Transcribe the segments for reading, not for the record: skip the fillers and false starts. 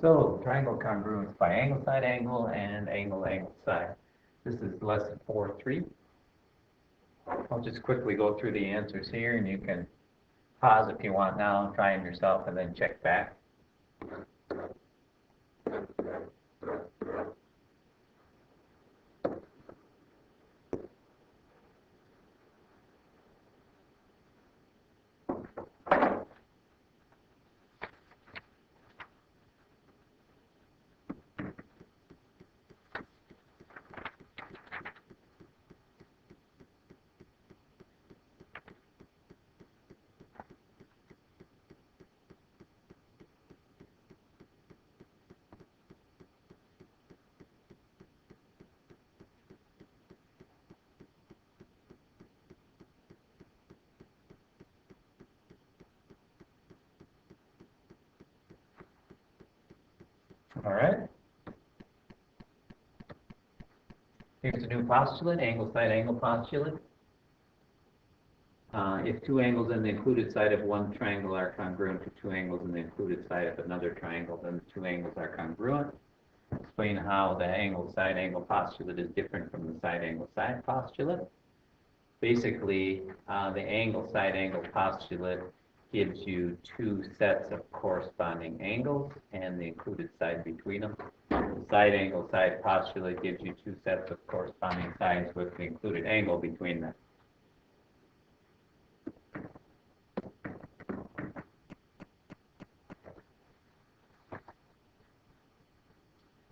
So, triangle congruence by angle side angle and angle angle side. This is lesson 4.3. I'll just quickly go through the answers here, and you can pause if you want now, try them yourself, and then check back. All right. Here's a new postulate, angle side angle postulate. If two angles in the included side of one triangle are congruent to two angles in the included side of another triangle, then the two angles are congruent. Explain how the angle side angle postulate is different from the side angle side postulate. Basically, the angle side angle postulate gives you two sets of corresponding angles and the included side between them. The side angle side postulate gives you two sets of corresponding sides with the included angle between them.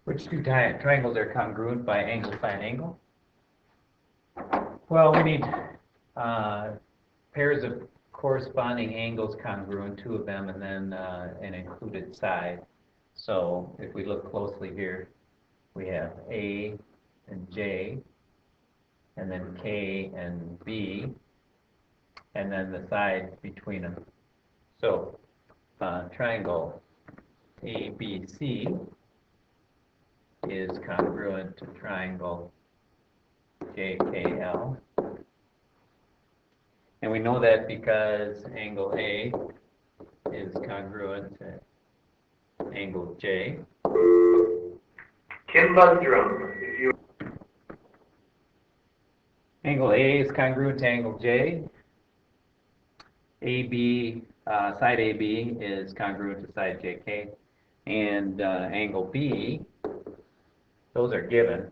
Which two triangles are congruent by angle side angle? Well, we need pairs of corresponding angles congruent, two of them, and then an included side. So if we look closely here, we have A and J, and then K and B, and then the side between them. So triangle ABC is congruent to triangle JKL. And we know that because angle A is congruent to angle J. Kim Bundrum, if you... Angle A is congruent to angle J. AB, side AB is congruent to side JK. And angle B, those are given.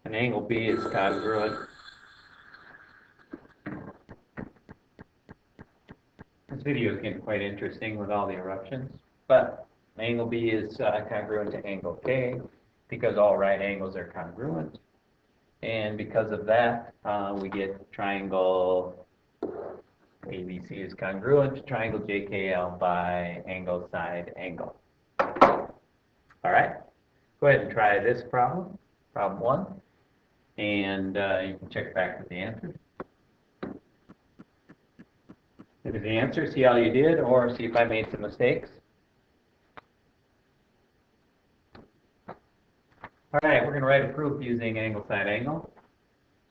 And angle B is congruent. This video is getting quite interesting with all the eruptions, but angle B is congruent to angle K because all right angles are congruent, and because of that we get triangle ABC is congruent to triangle JKL by angle side angle. All right, go ahead and try this problem, problem 1, and you can check back with the answer. Look at the answer, see how you did, or see if I made some mistakes. All right, we're going to write a proof using angle side angle.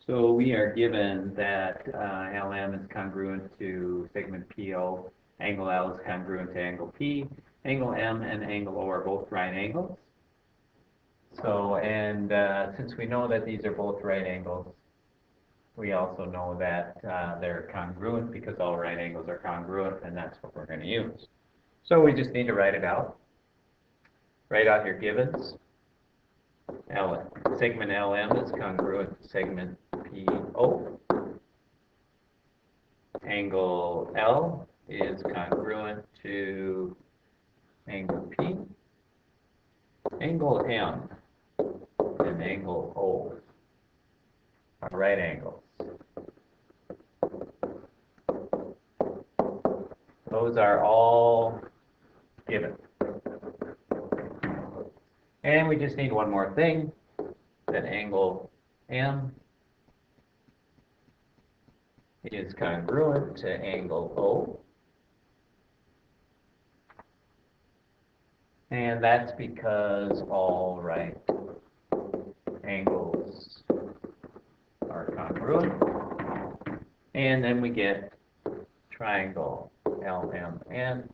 So we are given that LM is congruent to segment PO, angle L is congruent to angle P, angle M and angle O are both right angles. So, and since we know that these are both right angles, we also know that they're congruent because all right angles are congruent, and that's what we're going to use. So we just need to write it out. Write out your givens. Segment LM is congruent to segment PO. Angle L is congruent to angle P. Angle M and angle O are right angles. Those are all given. And we just need one more thing, that angle M is congruent to angle O. And that's because all right angles are congruent. And then we get triangle LMN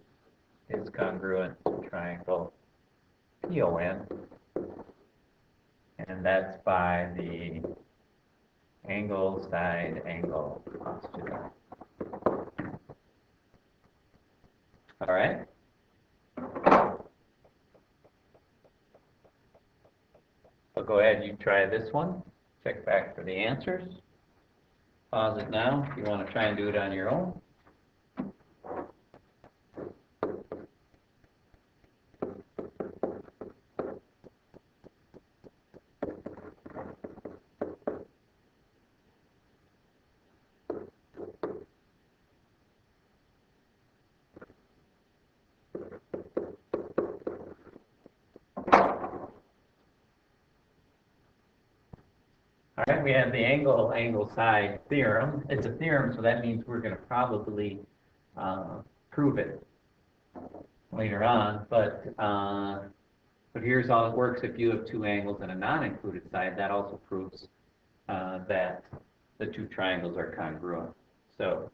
is congruent to triangle PON, and that's by the angle, side, angle postulate. All right? So go ahead, you try this one. Check back for the answers. Pause it now if you want to try and do it on your own. All right, we have the angle side theorem. It's a theorem, so that means we're going to probably prove it later on. But here's how it works. If you have two angles and a non-included side, that also proves that the two triangles are congruent. So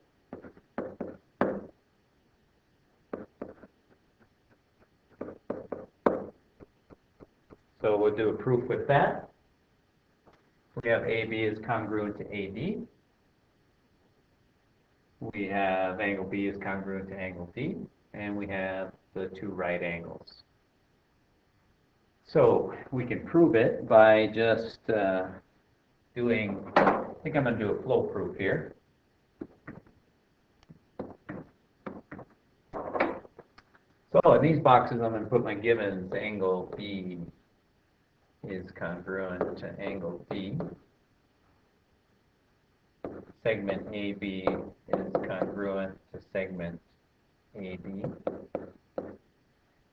we'll do a proof with that. We have AB is congruent to AD. We have angle B is congruent to angle D. And we have the two right angles. So we can prove it by just doing, I think I'm going to do a flow proof here. So in these boxes, I'm going to put my givens. Angle B is congruent to angle D. Segment AB is congruent to segment AD.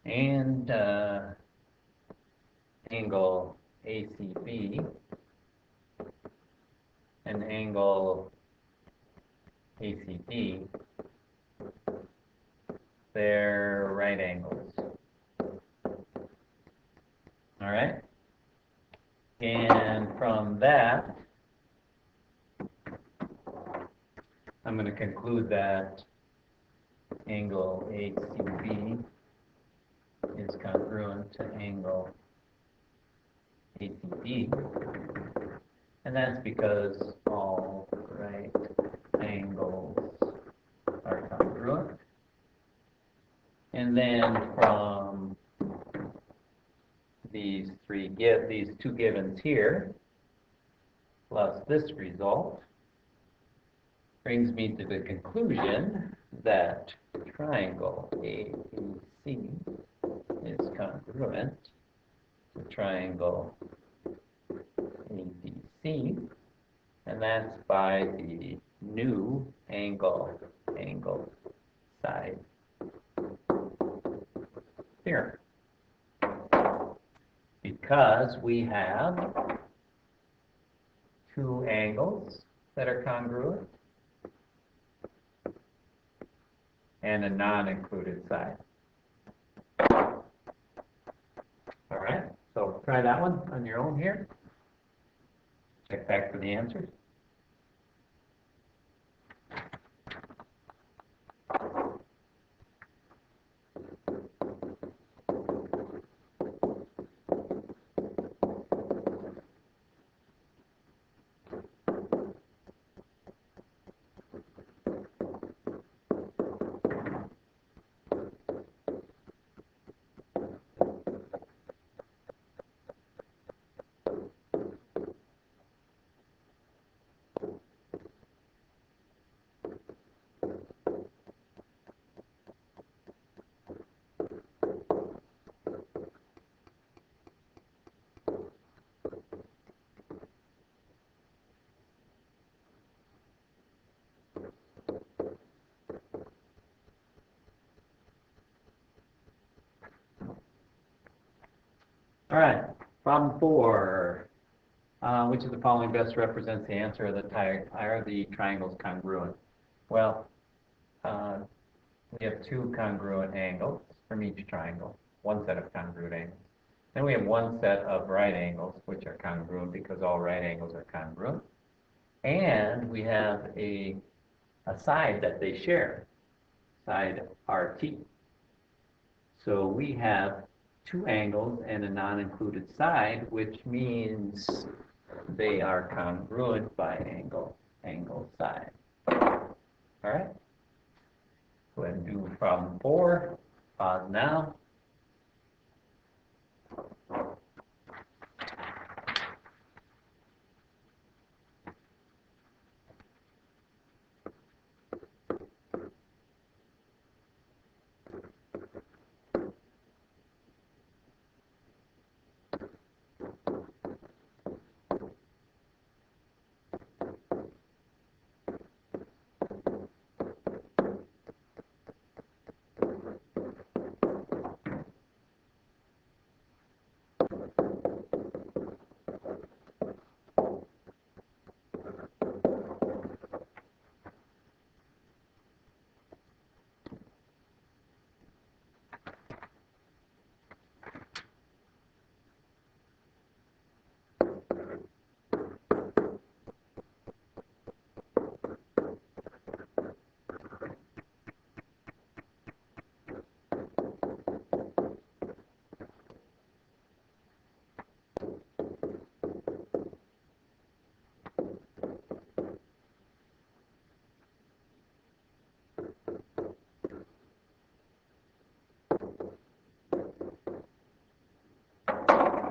And angle ACB and angle ACD, they're right angles. All right? And from that, I'm going to conclude that angle ACB is congruent to angle ACD, and that's because all right angles are congruent. And then from these two givens here, plus this result, brings me to the conclusion that triangle ABC is congruent to triangle ABC, and that's by the new angle side theorem. Because we have two angles that are congruent and a non-included side. All right, so try that one on your own here. Check back for the answers. All right, problem 4. Which of the following best represents the answer of are the triangles congruent? Well, we have two congruent angles from each triangle, one set of congruent angles. Then we have one set of right angles, which are congruent because all right angles are congruent. And we have a side that they share, side RT. So we have two angles and a non-included side, which means they are congruent by angle, side. All right? Go ahead and do problem 4. Pause now.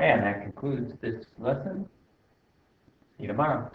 And that concludes this lesson. See you tomorrow.